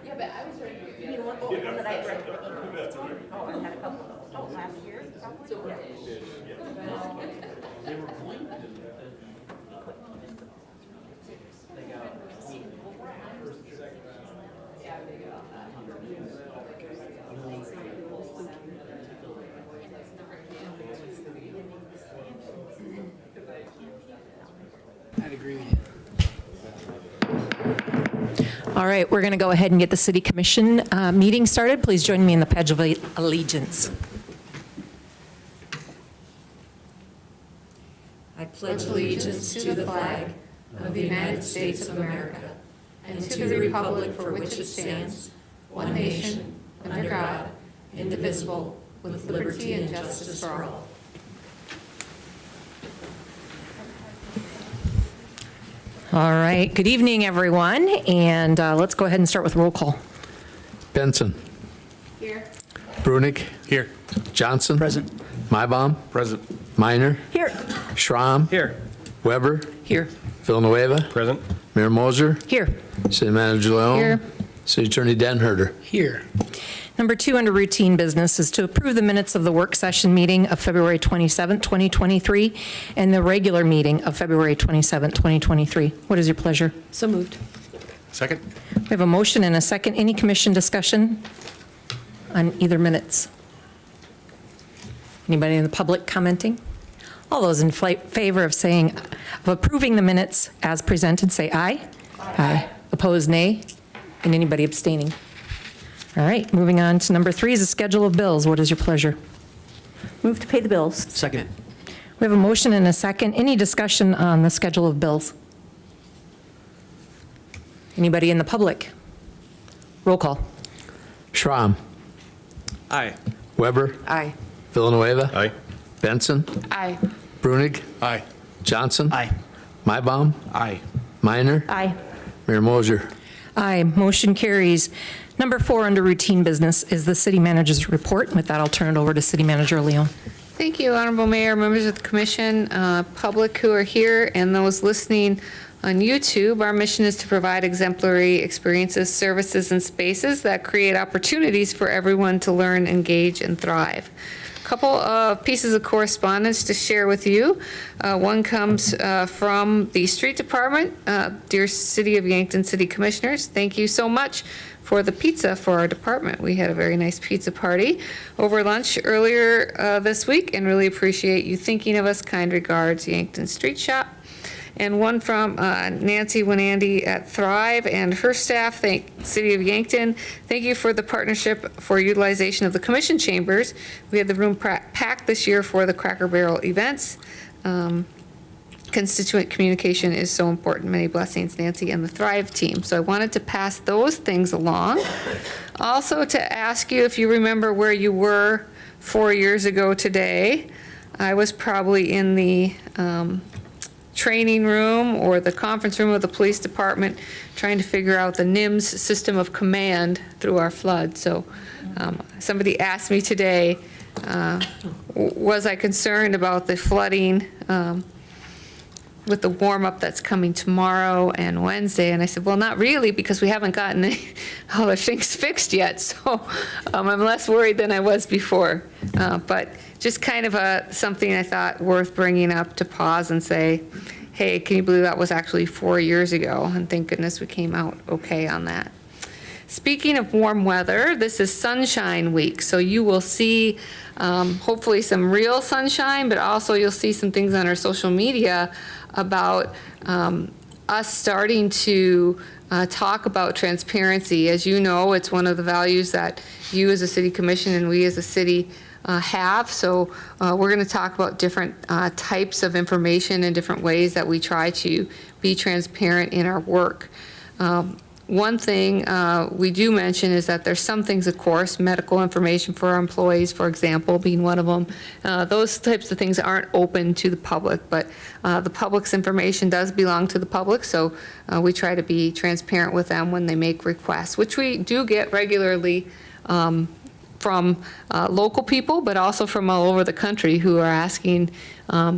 Yeah, but I was ready to You mean one that I read? Oh, I had a couple of those. Oh, last year? Probably? They were blinked and I'd agree with you. All right, we're going to go ahead and get the City Commission meeting started. Please join me in the Pledge of Allegiance. I pledge allegiance to the flag of the United States of America and to the republic for which it stands, one nation, under God, indivisible, with liberty and justice for all. All right, good evening, everyone, and let's go ahead and start with roll call. Benson. Here. Brunig. Here. Johnson. Present. Mybom. Present. Minor. Here. Schramm. Here. Weber. Here. Villanueva. Present. Mayor Moser. Here. City Manager Leon. Here. City Attorney Denherter. Here. Number 2 under routine business is to approve the minutes of the work session meeting of February 27, 2023, and the regular meeting of February 27, 2023. What is your pleasure? So moved. Second. We have a motion and a second. Any commission discussion on either minutes? Anybody in the public commenting? All those in favor of approving the minutes as presented, say aye. Aye. Opposed, nay. And anybody abstaining? All right, moving on to number 3 is the schedule of bills. What is your pleasure? Move to pay the bills. Second. We have a motion and a second. Any discussion on the schedule of bills? Anybody in the public? Roll call. Schramm. Aye. Weber. Aye. Villanueva. Aye. Benson. Aye. Brunig. Aye. Johnson. Aye. Mybom. Aye. Minor. Aye. Mayor Moser. Aye. Motion carries. Number 4 under routine business is the city manager's report. With that, I'll turn it over to City Manager Leon. Thank you, Honorable Mayor, members of the commission, public who are here, and those listening on YouTube. Our mission is to provide exemplary experiences, services, and spaces that create opportunities for everyone to learn, engage, and thrive. A couple of pieces of correspondence to share with you. One comes from the Street Department. Dear City of Yankton City Commissioners, thank you so much for the pizza for our department. We had a very nice pizza party over lunch earlier this week and really appreciate you thinking of us. Kind regards, Yankton Street Shop. And one from Nancy Winandy at Thrive and her staff. Thank City of Yankton. Thank you for the partnership for utilization of the commission chambers. We had the room packed this year for the Cracker Barrel events. Constituent communication is so important. Many blessings, Nancy and the Thrive team. So I wanted to pass those things along. Also to ask you if you remember where you were 4 years ago today. I was probably in the training room or the conference room of the police department trying to figure out the NIMS system of command through our flood. So somebody asked me today, was I concerned about the flooding with the warm-up that's coming tomorrow and Wednesday? And I said, well, not really, because we haven't gotten all the things fixed yet. So I'm less worried than I was before. But just kind of something I thought worth bringing up to pause and say, hey, can you believe that was actually 4 years ago? And thank goodness we came out okay on that. Speaking of warm weather, this is Sunshine Week, so you will see hopefully some real sunshine, but also you'll see some things on our social media about us starting to talk about transparency. As you know, it's one of the values that you as a city commission and we as a city have. So we're going to talk about different types of information and different ways that we try to be transparent in our work. One thing we do mention is that there's some things, of course, medical information for our employees, for example, being one of them. Those types of things aren't open to the public, but the public's information does belong to the public, so we try to be transparent with them when they make requests, which we do get regularly from local people, but also from all over the country who are asking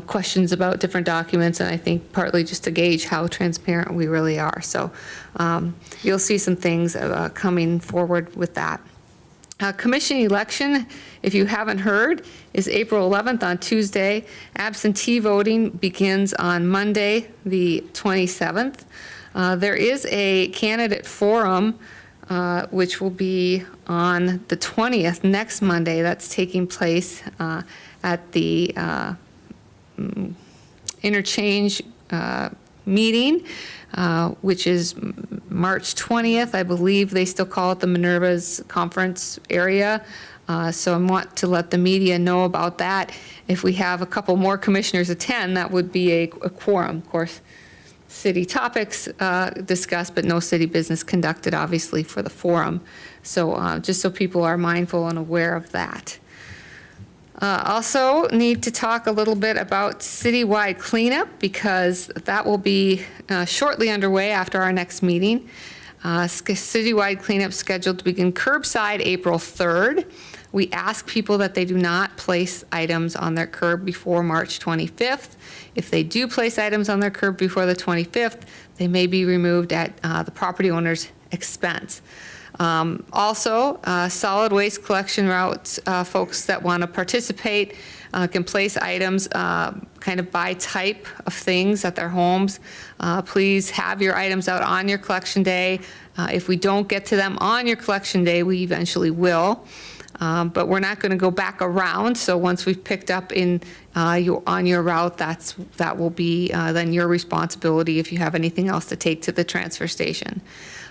questions about different documents, and I think partly just to gauge how transparent we really are. So you'll see some things coming forward with that. Commission election, if you haven't heard, is April 11th on Tuesday. Absentee voting begins on Monday, the 27th. There is a candidate forum, which will be on the 20th, next Monday. That's taking place at the interchange meeting, which is March 20th. I believe they still call it the Minerva's conference area. So I want to let the media know about that. If we have a couple more commissioners attend, that would be a quorum. Of course, city topics discussed, but no city business conducted, obviously, for the forum. So just so people are mindful and aware of that. Also need to talk a little bit about citywide cleanup, because that will be shortly underway after our next meeting. Citywide cleanup scheduled to begin curbside April 3rd. We ask people that they do not place items on their curb before March 25th. If they do place items on their curb before the 25th, they may be removed at the property owner's expense. Also, solid waste collection routes, folks that want to participate can place items kind of by type of things at their homes. Please have your items out on your collection day. If we don't get to them on your collection day, we eventually will. But we're not going to go back around. So once we've picked up on your route, that will be then your responsibility if you have anything else to take to the transfer station.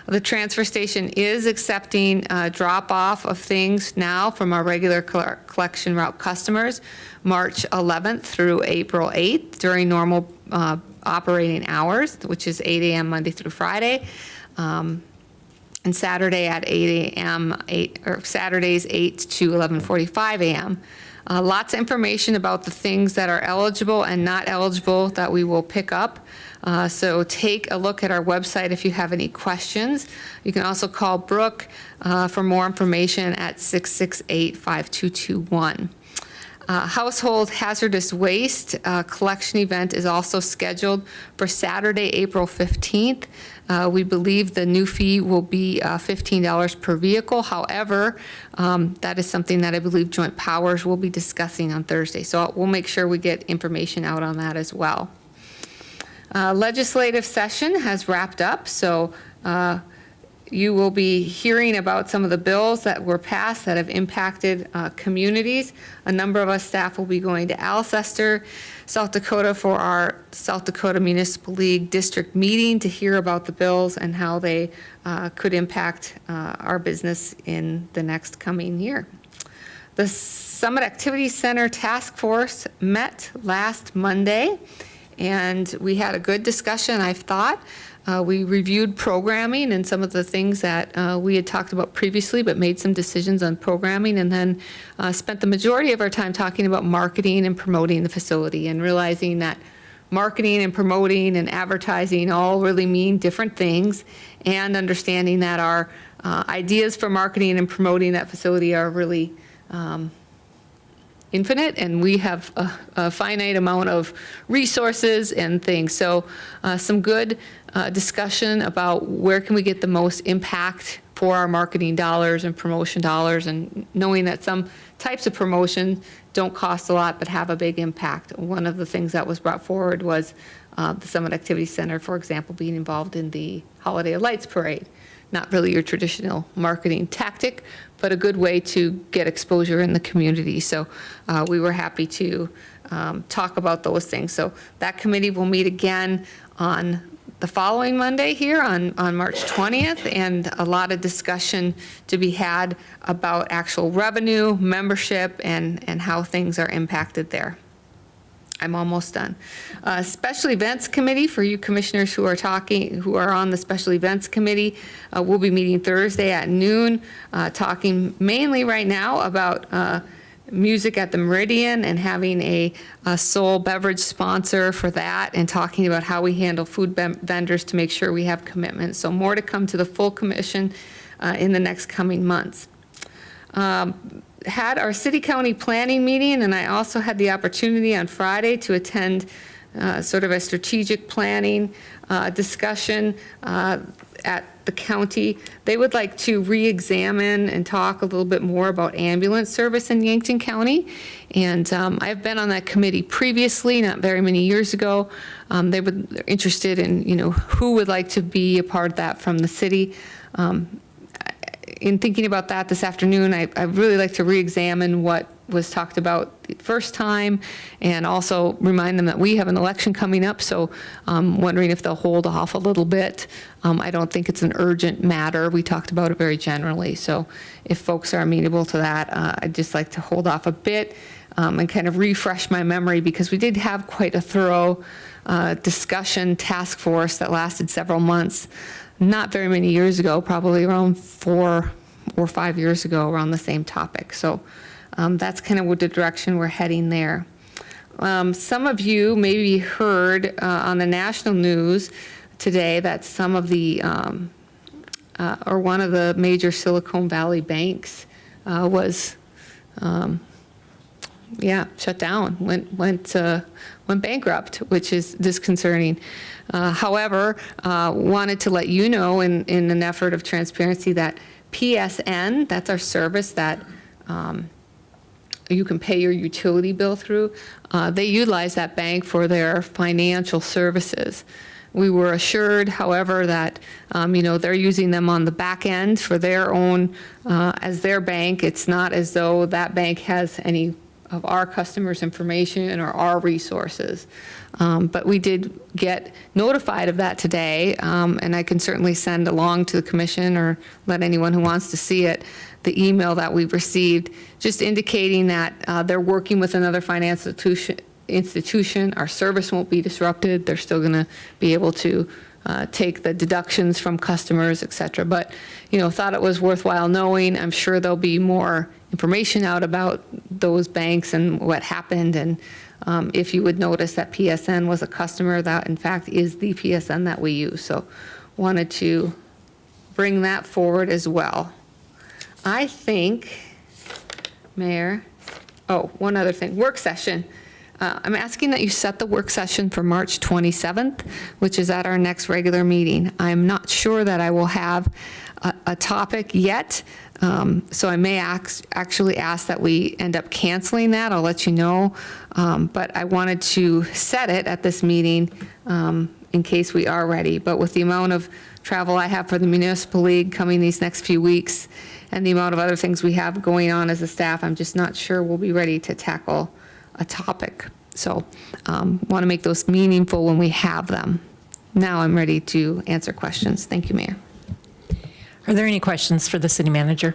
The transfer station is accepting drop-off of things now from our regular collection route customers, March 11th through April 8th during normal operating hours, which is 8 a.m. Monday through Friday, and Saturday at 8 a.m., Saturdays 8 to 11:45 a.m. Lots of information about the things that are eligible and not eligible that we will pick up. So take a look at our website if you have any questions. You can also call Brooke for more information at 668-5221. Household hazardous waste collection event is also scheduled for Saturday, April 15th. We believe the new fee will be $15 per vehicle. However, that is something that I believe Joint Powers will be discussing on Thursday. So we'll make sure we get information out on that as well. Legislative session has wrapped up, so you will be hearing about some of the bills that were passed that have impacted communities. A number of us staff will be going to Alcester, South Dakota for our South Dakota Municipal League district meeting to hear about the bills and how they could impact our business in the next coming year. The Summit Activity Center Task Force met last Monday, and we had a good discussion, I thought. We reviewed programming and some of the things that we had talked about previously, but made some decisions on programming, and then spent the majority of our time talking about marketing and promoting the facility, and realizing that marketing and promoting and advertising all really mean different things, and understanding that our ideas for marketing and promoting that facility are really infinite, and we have a finite amount of resources and things. So some good discussion about where can we get the most impact for our marketing dollars and promotion dollars, and knowing that some types of promotion don't cost a lot but have a big impact. One of the things that was brought forward was the Summit Activity Center, for example, being involved in the Holiday of Lights Parade. Not really your traditional marketing tactic, but a good way to get exposure in the community. So we were happy to talk about those things. So that committee will meet again on the following Monday here on March 20th, and a lot of discussion to be had about actual revenue, membership, and how things are impacted there. I'm almost done. Special Events Committee, for you commissioners who are on the Special Events Committee, we'll be meeting Thursday at noon, talking mainly right now about music at the Meridian and having a sole beverage sponsor for that, and talking about how we handle food vendors to make sure we have commitments. So more to come to the full commission in the next coming months. had our city-county planning meeting, and I also had the opportunity on Friday to attend sort of a strategic planning discussion at the county. They would like to re-examine and talk a little bit more about ambulance service in Yankton County. And I've been on that committee previously, not very many years ago. They're interested in, who would like to be a part of that from the city. In thinking about that this afternoon, I'd really like to re-examine what was talked about the first time, and also remind them that we have an election coming up, so I'm wondering if they'll hold off a little bit. I don't think it's an urgent matter. We talked about it very generally, so if folks are amenable to that, I'd just like to hold off a bit and kind of refresh my memory, because we did have quite a thorough discussion task force that lasted several months, not very many years ago, probably around 4 or 5 years ago, around the same topic. So that's kind of what the direction we're heading there. Some of you maybe heard on the national news today that some of the, or one of the major Silicon Valley banks was, shut down, went bankrupt, which is disconcerting. However, wanted to let you know in an effort of transparency that PSN, that's our service that you can pay your utility bill through. They utilize that bank for their financial services. We were assured, however, that they're using them on the back end for their own, as their bank. It's not as though that bank has any of our customers' information or our resources. But we did get notified of that today, and I can certainly send along to the commission or let anyone who wants to see it the email that we've received, just indicating that they're working with another financial institution. Our service won't be disrupted. They're still going to be able to take the deductions from customers, et cetera. But, thought it was worthwhile knowing. I'm sure there'll be more information out about those banks and what happened. And if you would notice that PSN was a customer, that in fact is the PSN that we use. So wanted to bring that forward as well. I think, Mayor, one other thing, work session. I'm asking that you set the work session for March 27th, which is at our next regular meeting. I'm not sure that I will have a topic yet, so I may actually ask that we end up canceling that. I'll let you know, but I wanted to set it at this meeting in case we are ready. But with the amount of travel I have for the Municipal League coming these next few weeks and the amount of other things we have going on as a staff, I'm just not sure we'll be ready to tackle a topic. So want to make those meaningful when we have them. Now I'm ready to answer questions. Thank you, Mayor. Are there any questions for the city manager?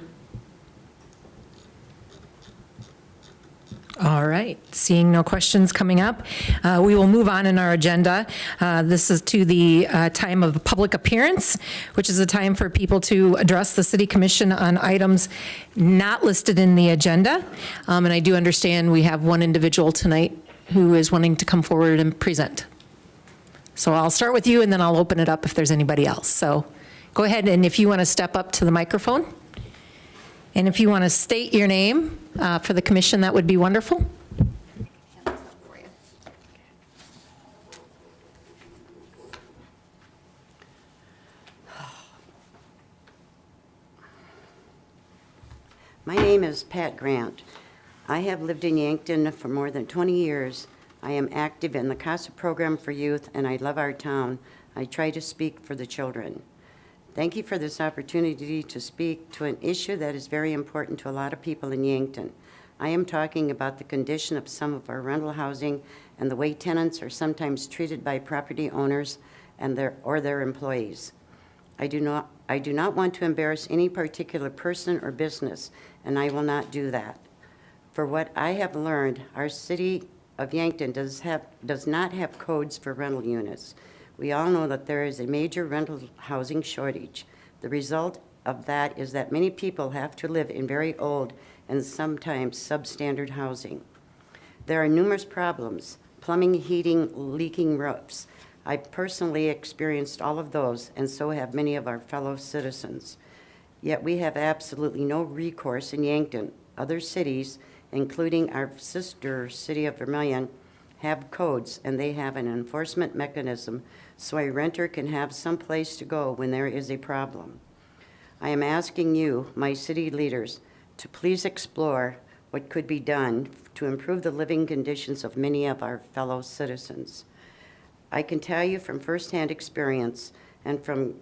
All right, seeing no questions coming up, we will move on in our agenda. This is to the time of public appearance, which is a time for people to address the city commission on items not listed in the agenda. And I do understand we have one individual tonight who is wanting to come forward and present. So I'll start with you, and then I'll open it up if there's anybody else. So go ahead, and if you want to step up to the microphone. And if you want to state your name for the commission, that would be wonderful. My name is Pat Grant. I have lived in Yankton for more than 20 years. I am active in the CASA program for youth, and I love our town. I try to speak for the children. Thank you for this opportunity to speak to an issue that is very important to a lot of people in Yankton. I am talking about the condition of some of our rental housing and the way tenants are sometimes treated by property owners and their employees. I do not want to embarrass any particular person or business, and I will not do that. For what I have learned, our city of Yankton does not have codes for rental units. We all know that there is a major rental housing shortage. The result of that is that many people have to live in very old and sometimes substandard housing. There are numerous problems: plumbing, heating, leaking roofs. I personally experienced all of those, and so have many of our fellow citizens. Yet we have absolutely no recourse in Yankton. Other cities, including our sister city of Vermillion, have codes and they have an enforcement mechanism so a renter can have some place to go when there is a problem. I am asking you, my city leaders, to please explore what could be done to improve the living conditions of many of our fellow citizens. I can tell you from firsthand experience and from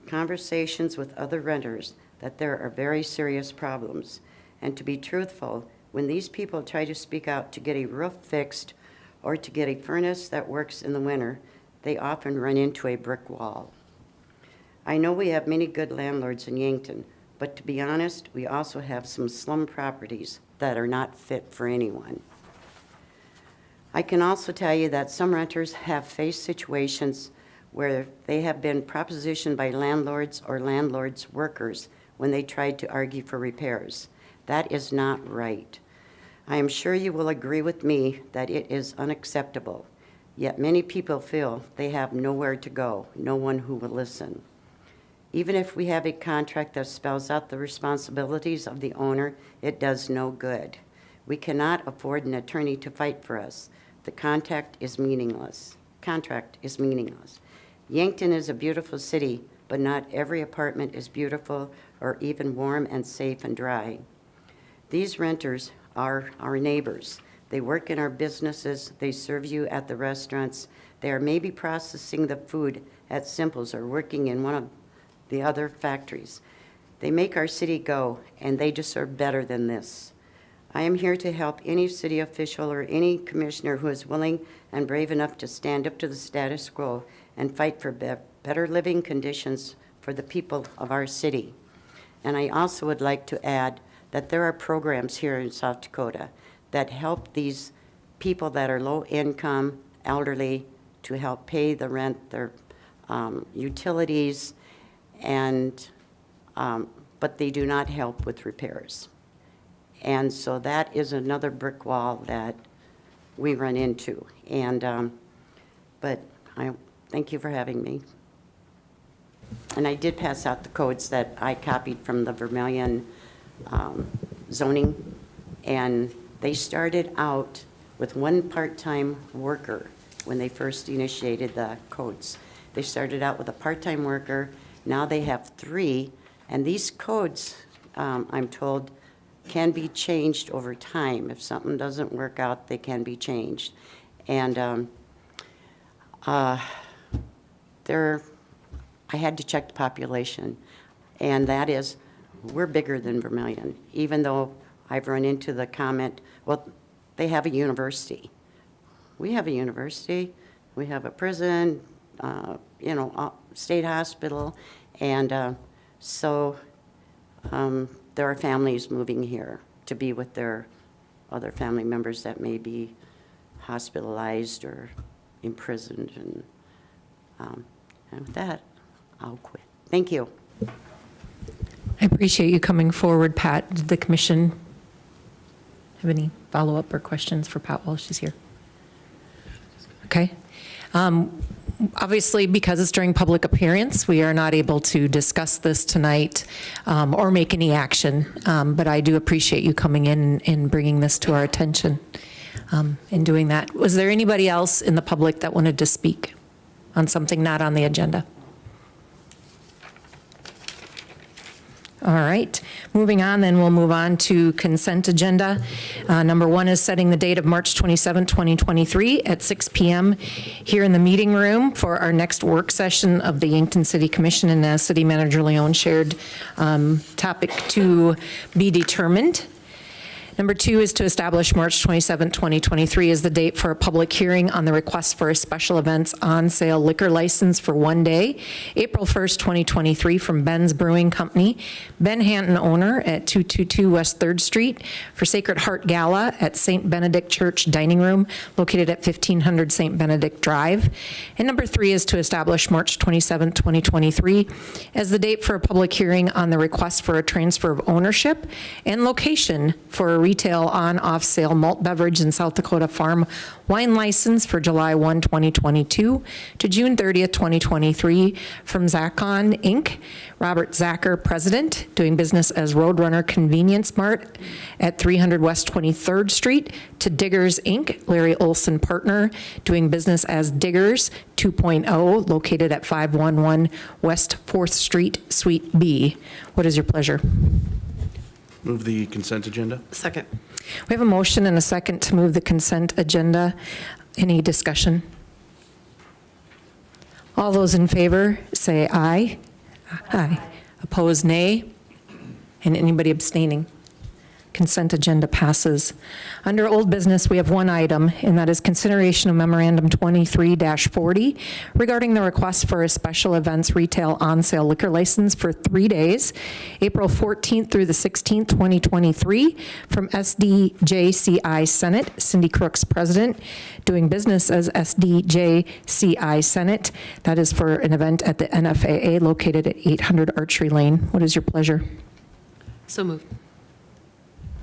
conversations with other renters that there are very serious problems. And to be truthful, when these people try to speak out to get a roof fixed or to get a furnace that works in the winter, they often run into a brick wall. I know we have many good landlords in Yankton, but to be honest, we also have some slum properties that are not fit for anyone. I can also tell you that some renters have faced situations where they have been propositioned by landlords or landlords' workers when they tried to argue for repairs. That is not right. I am sure you will agree with me that it is unacceptable, yet many people feel they have nowhere to go, no one who will listen. Even if we have a contract that spells out the responsibilities of the owner, it does no good. We cannot afford an attorney to fight for us. The contract is meaningless. Yankton is a beautiful city, but not every apartment is beautiful or even warm and safe and dry. These renters are our neighbors. They work in our businesses. They serve you at the restaurants. They are maybe processing the food at Simple's or working in one of the other factories. They make our city go, and they deserve better than this. I am here to help any city official or any commissioner who is willing and brave enough to stand up to the status quo and fight for better living conditions for the people of our city. And I also would like to add that there are programs here in South Dakota that help these people that are low income, elderly, to help pay the rent, their utilities, and but they do not help with repairs. And so that is another brick wall that we run into. And but I thank you for having me. And I did pass out the codes that I copied from the Vermillion zoning, and they started out with one part-time worker when they first initiated the codes. They started out with a part-time worker. Now they have 3, and these codes, I'm told, can be changed over time. If something doesn't work out, they can be changed. And I had to check the population, and that is, we're bigger than Vermillion, even though I've run into the comment, well, they have a university. We have a university, we have a prison, state hospital, and so there are families moving here to be with their other family members that may be hospitalized or imprisoned, and with that, I'll quit. Thank you. I appreciate you coming forward, Pat. Did the commission have any follow-up or questions for Pat while she's here? Okay. Obviously, because it's during public appearance, we are not able to discuss this tonight or make any action, but I do appreciate you coming in and bringing this to our attention and doing that. Was there anybody else in the public that wanted to speak on something not on the agenda? All right, moving on, then we'll move on to consent agenda. Number 1 is setting the date of March 27, 2023 at 6 p.m. here in the meeting room for our next work session of the Yankton City Commission, and as City Manager Leon shared, topic to be determined. Number 2 is to establish March 27, 2023 as the date for a public hearing on the request for a special events on sale liquor license for one day, April 1st, 2023, from Ben's Brewing Company, Ben Hanton owner at 222 West 3rd Street, for Sacred Heart Gala at St. Benedict Church Dining Room located at 1500 St. Benedict Drive. And number 3 is to establish March 27, 2023 as the date for a public hearing on the request for a transfer of ownership and location for a retail on-off sale malt beverage and South Dakota farm wine license for July 1, 2022 to June 30th, 2023 from Zacon Inc., Robert Zacher, President, doing business as Roadrunner Convenience Mart at 300 West 23rd Street, to Diggers Inc., Larry Olson, Partner, doing business as Diggers 2.0, located at 511 West 4th Street, Suite B. What is your pleasure? Move the consent agenda. Second. We have a motion and a second to move the consent agenda. Any discussion? All those in favor, say aye. Aye. Opposed, nay. And anybody abstaining? Consent agenda passes. Under old business, we have one item, and that is consideration of memorandum 23-40 regarding the request for a special events retail on-sale liquor license for 3 days, April 14th through the 16th, 2023, from SDJCI Senate, Cindy Crooks, President, doing business as SDJCI Senate. That is for an event at the NFAA located at 800 Archery Lane. What is your pleasure? So moved.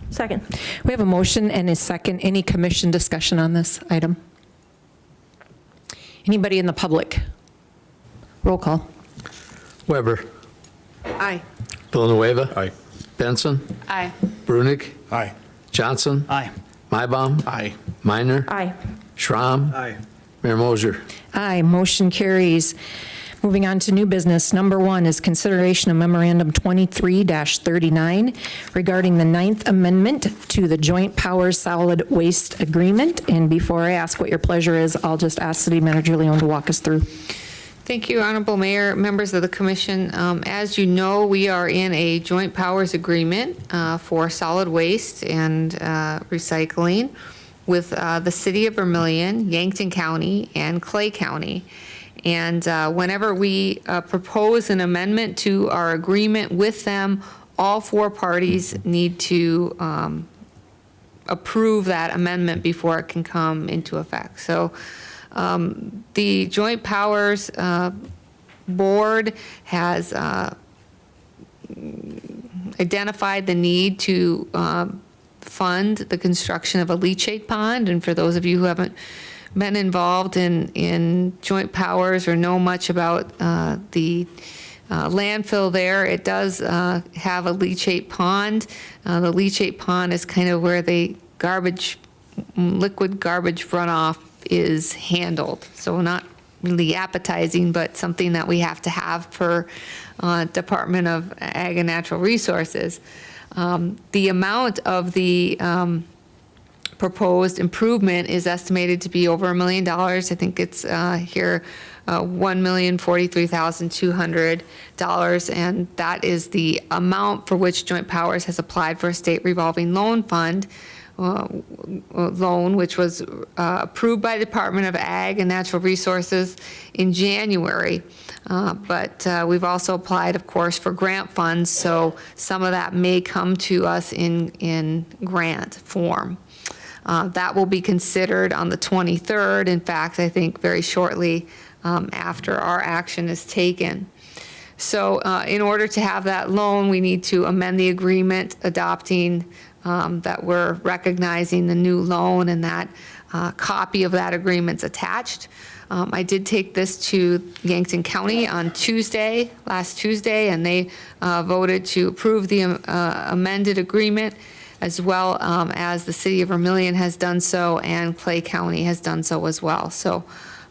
Second. We have a motion and a second. Any commission discussion on this item? Anybody in the public? Roll call. Weber. Aye. Villanueva. Aye. Benson. Aye. Brunig. Aye. Johnson. Aye. Mybom. Aye. Minor. Aye. Schramm. Aye. Mayor Moser. Aye, motion carries. Moving on to new business. Number one is consideration of memorandum 23-39 regarding the Ninth Amendment to the Joint Powers Solid Waste Agreement. And before I ask what your pleasure is, I'll just ask City Manager Leon to walk us through. Thank you, Honorable Mayor, members of the commission. As you know, we are in a joint powers agreement for solid waste and recycling with the City of Vermillion, Yankton County, and Clay County. And whenever we propose an amendment to our agreement with them, all four parties need to approve that amendment before it can come into effect. So the Joint Powers Board has identified the need to fund the construction of a leachate pond. And for those of you who haven't been involved in joint powers or know much about the landfill there, it does have a leachate pond. The leachate pond is kind of where the liquid garbage runoff is handled. So not really appetizing, but something that we have to have per Department of Ag and Natural Resources. The amount of the proposed improvement is estimated to be over $1 million. I think it's here $1,043,200, and that is the amount for which Joint Powers has applied for a state revolving loan fund loan, which was approved by the Department of Ag and Natural Resources in January. But we've also applied, of course, for grant funds, so some of that may come to us in grant form. That will be considered on the 23rd. In fact, I think very shortly after our action is taken. So in order to have that loan, we need to amend the agreement adopting that we're recognizing the new loan, and that copy of that agreement's attached. I did take this to Yankton County on last Tuesday, and they voted to approve the amended agreement, as well as the City of Vermillion has done so, and Clay County has done so as well. So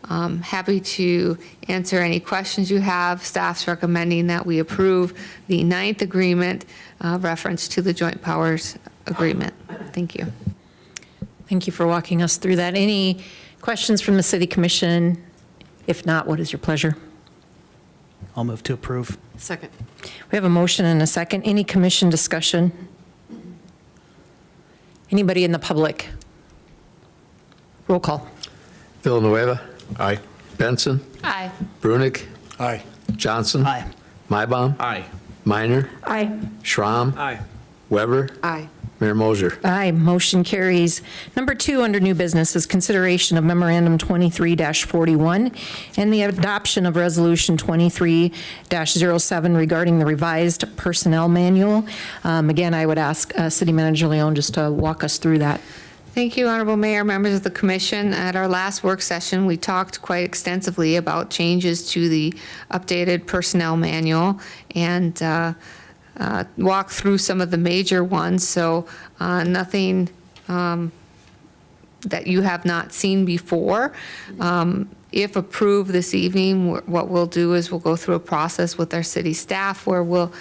happy to answer any questions you have. Staff's recommending that we approve the 9th agreement reference to the Joint Powers Agreement. Thank you. Thank you for walking us through that. Any questions from the City Commission? If not, what is your pleasure? I'll move to approve. Second. We have a motion and a second. Any commission discussion? Anybody in the public? Roll call. Villanueva. Aye. Benson. Aye. Brunig. Aye. Johnson. Aye. Mybom. Aye. Minor. Aye. Schramm. Aye. Weber. Aye. Mayor Mosher. Aye, motion carries. Number 2 under new business is consideration of memorandum 23-41 and the adoption of resolution 23-07 regarding the revised personnel manual. Again, I would ask City Manager Leon just to walk us through that. Thank you, Honorable Mayor, members of the commission. At our last work session, we talked quite extensively about changes to the updated personnel manual and walk through some of the major ones. So nothing that you have not seen before. If approved this evening, what we'll do is we'll go through a process with our city staff where we'll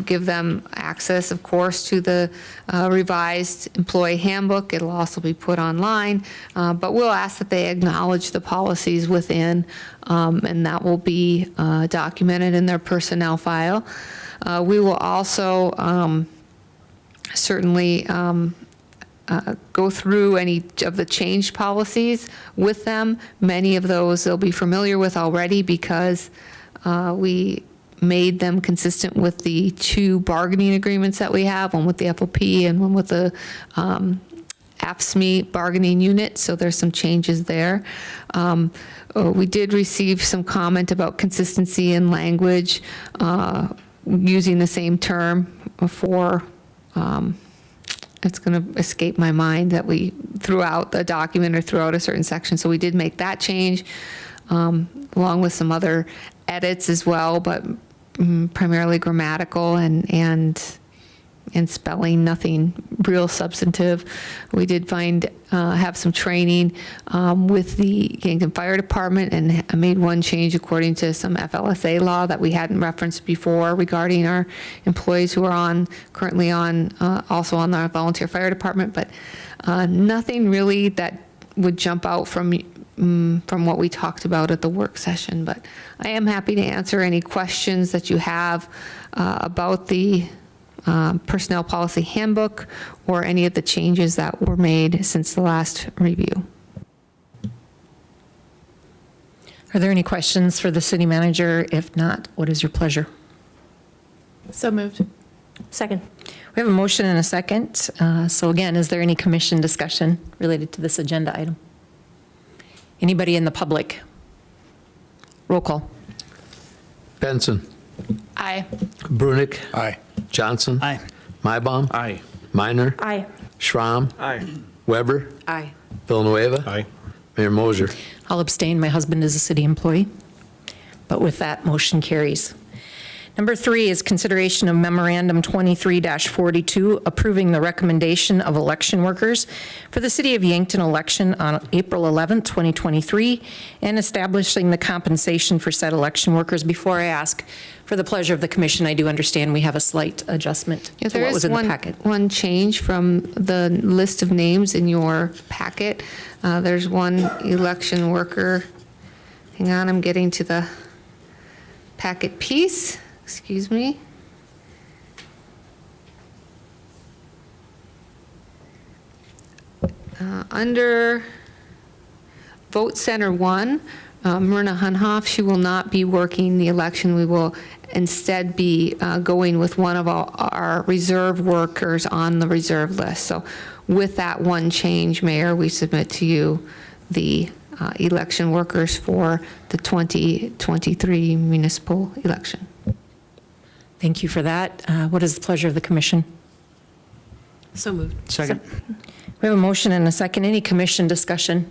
give them access, of course, to the revised employee handbook. It'll also be put online, but we'll ask that they acknowledge the policies within, and that will be documented in their personnel file. We will also certainly go through any of the changed policies with them. Many of those they'll be familiar with already because we made them consistent with the 2 bargaining agreements that we have, one with the FOP and one with the AFSCME bargaining unit, so there's some changes there. We did receive some comment about consistency in language, using the same term for, it's going to escape my mind that we threw out the document or threw out a certain section, so we did make that change, along with some other edits as well, but primarily grammatical and spelling, nothing real substantive. We did have some training with the Yankton Fire Department and made one change according to some FLSA law that we hadn't referenced before regarding our employees who are currently also on our volunteer fire department, but nothing really that would jump out from what we talked about at the work session. But I am happy to answer any questions that you have about the personnel policy handbook or any of the changes that were made since the last review. Are there any questions for the city manager? If not, what is your pleasure? So moved. Second. We have a motion and a second. So again, is there any commission discussion related to this agenda item? Anybody in the public? Roll call. Benson. Aye. Brunick. Aye. Johnson. Aye. Mybom. Aye. Minor. Aye. Schramm. Aye. Weber. Aye. Villanueva. Aye. Mayor Mosher. I'll abstain. My husband is a city employee. But with that, motion carries. Number 3 is consideration of memorandum 23-42, approving the recommendation of election workers for the City of Yankton election on April 11, 2023, and establishing the compensation for said election workers. Before I ask for the pleasure of the commission, I do understand we have a slight adjustment Yeah, to there what was is in the packet. one change from the list of names in your packet. There's one election worker. Hang on, I'm getting to the packet piece. Excuse me. Under Vote Center 1, Myrna Hunhoff, she will not be working the election. We will instead be going with one of our reserve workers on the reserve list. So with that one change, Mayor, we submit to you the election workers for the 2023 municipal election. Thank you for that. What is the pleasure of the commission? So moved. Second. We have a motion and a second. Any commission discussion?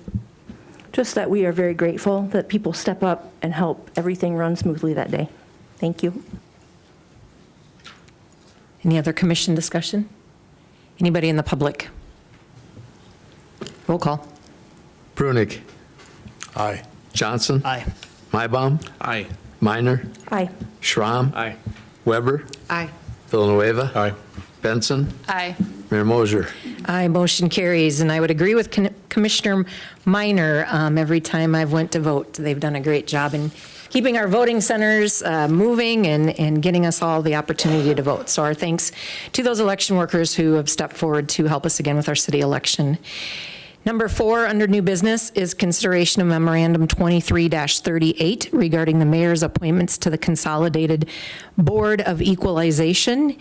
Just that we are very grateful that people step up and help everything run smoothly that day. Thank you. Any other commission discussion? Anybody in the public? Roll call. Brunick. Aye. Johnson. Aye. Mybom. Aye. Minor. Aye. Schramm. Aye. Weber. Aye. Villanueva. Aye. Benson. Aye. Mayor Mosher. Aye, motion carries, and I would agree with Commissioner Minor. Every time I've went to vote, they've done a great job in keeping our voting centers moving and getting us all the opportunity to vote. So our thanks to those election workers who have stepped forward to help us again with our city election. Number 4, under new business, is consideration of memorandum 23-38 regarding the mayor's appointments to the Consolidated Board of Equalization.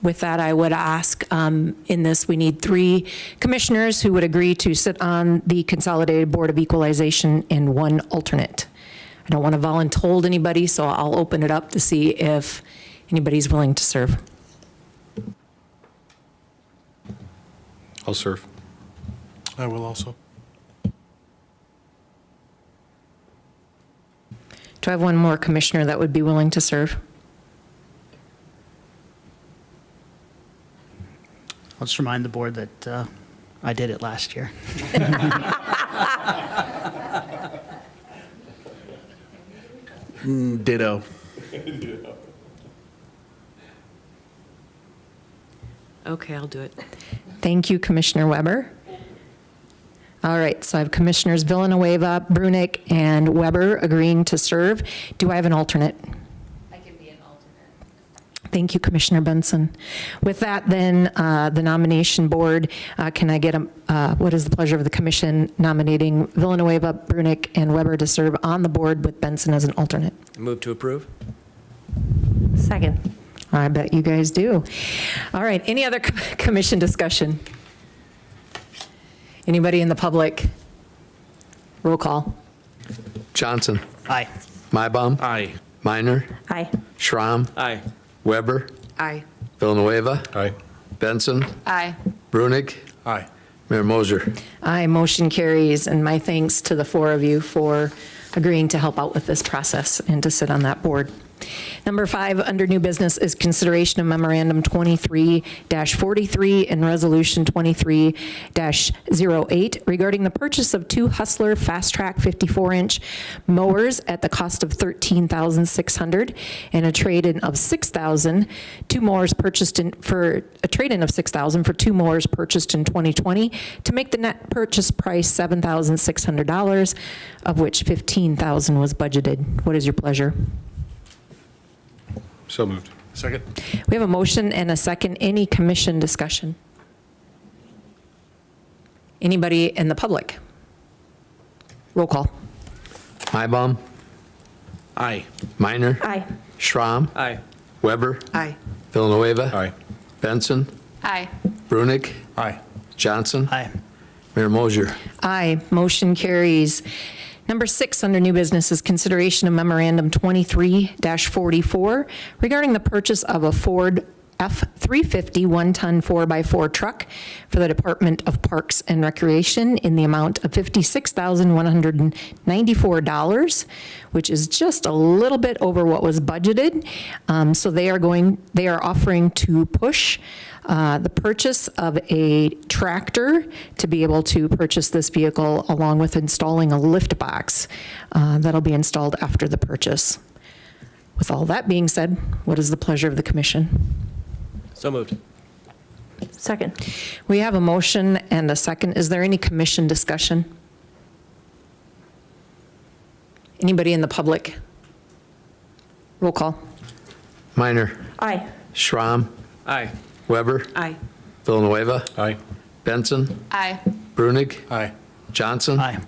With that, I would ask, in this, we need 3 commissioners who would agree to sit on the Consolidated Board of Equalization and 1 alternate. I don't want to voluntold anybody, so I'll open it up to see if anybody's willing to serve. I'll serve. I will also. Do I have one more commissioner that would be willing to serve? I'll just remind the board that I did it last year. Ditto. Okay, I'll do it. Thank you, Commissioner Weber. All right, so I have Commissioners Villanueva, Brunick, and Weber agreeing to serve. Do I have an alternate? I can be an alternate. Thank you, Commissioner Benson. With that, then, the nomination board, can I get what is the pleasure of the commission nominating Villanueva, Brunick, and Weber to serve on the board with Benson as an alternate? Move to approve? Second. I bet you guys do. All right, any other commission discussion? Anybody in the public? Roll call. Johnson. Aye. Mybom. Aye. Minor. Aye. Schramm. Aye. Weber. Aye. Villanueva. Aye. Benson. Aye. Brunick. Aye. Mayor Moser. Aye, motion carries, and my thanks to the 4 of you for agreeing to help out with this process and to sit on that board. Number 5, under new business, is consideration of memorandum 23-43 and resolution 23-08 regarding the purchase of 2 Hustler Fast Track 54-inch mowers at the cost of $13,600 and a trade-in of $6,000. 2 mowers purchased for a trade-in of $6,000 for 2 mowers purchased in 2020 to make the net purchase price $7,600, of which $15,000 was budgeted. What is your pleasure? So moved. Second. We have a motion and a second. Any commission discussion? Anybody in the public? Roll call. Mybom. Aye. Minor. Aye. Schramm. Aye. Weber. Aye. Villanueva. Aye. Benson. Aye. Brunick. Aye. Johnson. Aye. Mayor Moser. Aye, motion carries. Number 6 under new business is consideration of memorandum 23-44 regarding the purchase of a Ford F-350 one-ton 4x4 truck for the Department of Parks and Recreation in the amount of $56,194, which is just a little bit over what was budgeted. So they are offering to push the purchase of a tractor to be able to purchase this vehicle, along with installing a lift box that'll be installed after the purchase. With all that being said, what is the pleasure of the commission? So moved. Second. We have a motion and a second. Is there any commission discussion? Anybody in the public? Roll call. Minor. Aye. Schramm. Aye. Weber. Aye. Villanueva. Aye. Benson. Aye. Brunick. Aye. Johnson. Aye.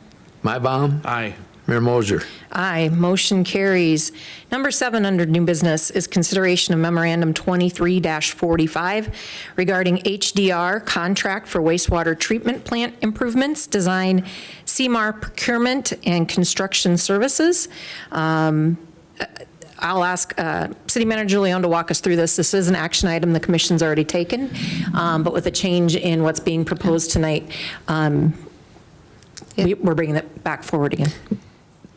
Mybom. Aye. Mayor Moser. Aye, motion carries. Number 7 under new business is consideration of memorandum 23-45 regarding HDR contract for wastewater treatment plant improvements, design, CMAR procurement, and construction services. I'll ask City Manager Leon to walk us through this. This is an action item the commission's already taken, but with a change in what's being proposed tonight, we're bringing it back forward again.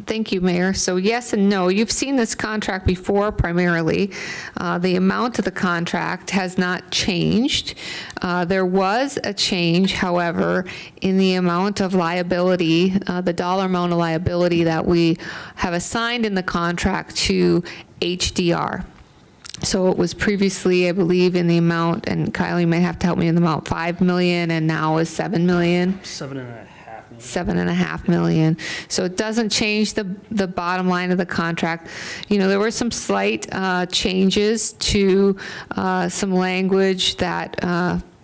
Thank you, Mayor. So yes and no. You've seen this contract before primarily. The amount of the contract has not changed. There was a change, however, in the amount of liability, the dollar amount of liability that we have assigned in the contract to HDR. So it was previously, I believe, in the amount, and Kylie might have to help me in the amount, 5 million, and now is 7 million. 7.5 million. So it doesn't change the bottom line of the contract. You know, there were some slight changes to some language that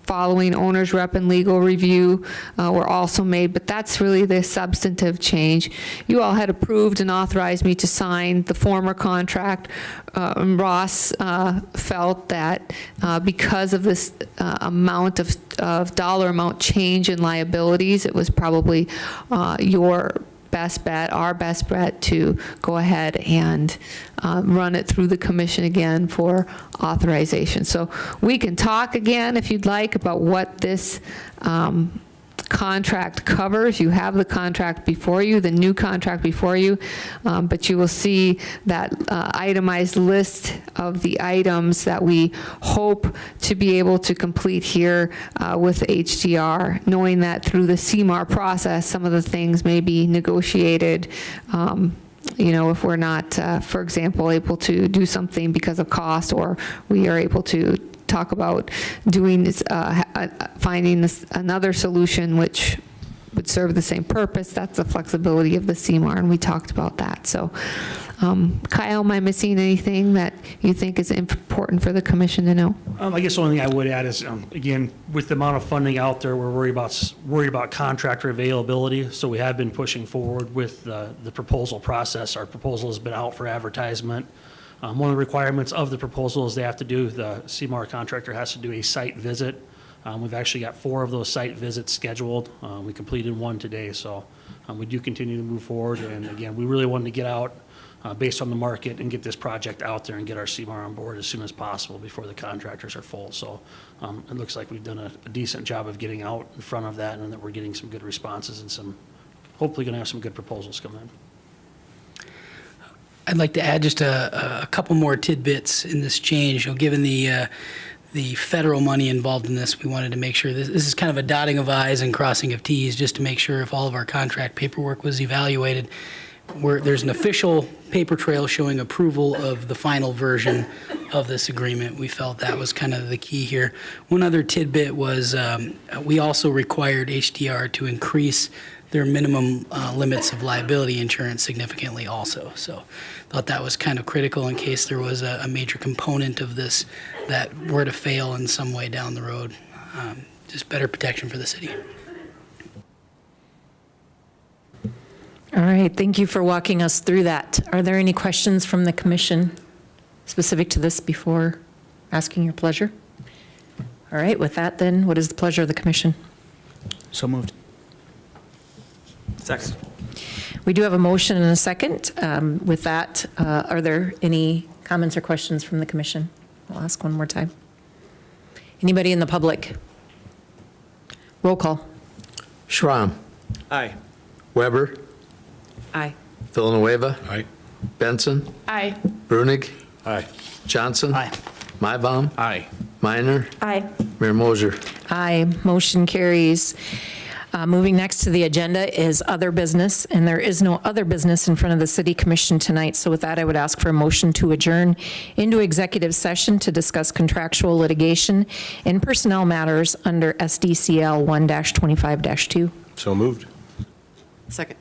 following owner's rep and legal review were also made, but that's really the substantive change. You all had approved and authorized me to sign the former contract. Ross felt that because of this amount of dollar amount change in liabilities, it was probably your best bet, our best bet, to go ahead and run it through the commission again for authorization. So we can talk again if you'd like about what this contract covers. You have the contract before you, the new contract before you, but you will see that itemized list of the items that we hope to be able to complete here with HDR, knowing that through the CMAR process, some of the things may be negotiated. If we're not, for example, able to do something because of cost, or we are able to talk about doing this, finding this another solution which would serve the same purpose. That's the flexibility of the CMAR, and we talked about that. So, Kyle, am I missing anything that you think is important for the commission to know? I guess the only thing I would add is, again, with the amount of funding out there, we're worried about contractor availability. So we have been pushing forward with the proposal process. Our proposal has been out for advertisement. One of the requirements of the proposal is the CMAR contractor has to do a site visit. We've actually got 4 of those site visits scheduled. We completed 1 today, so we do continue to move forward. And again, we really wanted to get out based on the market and get this project out there and get our CMAR on board as soon as possible before the contractors are full. So it looks like we've done a decent job of getting out in front of that, and that we're getting some good responses and hopefully going to have some good proposals come in. I'd like to add just a couple more tidbits in this change. Given the federal money involved in this, we wanted to make sure this is kind of a dotting of I's and crossing of T's, just to make sure if all of our contract paperwork was evaluated, there's an official paper trail showing approval of the final version of this agreement. We felt that was kind of the key here. One other tidbit was we also required HDR to increase their minimum limits of liability insurance significantly also. So thought that was kind of critical in case there was a major component of this that were to fail in some way down the road. Just better protection for the city. All right, thank you for walking us through that. Are there any questions from the commission specific to this before asking your pleasure? All right, with that then, what is the pleasure of the commission? So moved. Second. We do have a motion and a second. With that, are there any comments or questions from the commission? I'll ask one more time. Anybody in the public? Roll call. Schramm. Aye. Weber. Aye. Villanueva. Aye. Benson. Aye. Brunig. Aye. Johnson. Aye. Mybom. Aye. Minor. Aye. Mayor Moser. Aye, motion carries. Moving next to the agenda is other business, and there is no other business in front of the city commission tonight. So with that, I would ask for a motion to adjourn into executive session to discuss contractual litigation and personnel matters under SDCL 1-25-2. So moved. Second.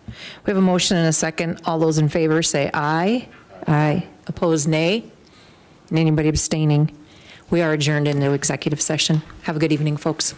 We have a motion and a second. All those in favor say aye. Aye. Opposed, nay. And anybody abstaining? We are adjourned into executive session. Have a good evening, folks.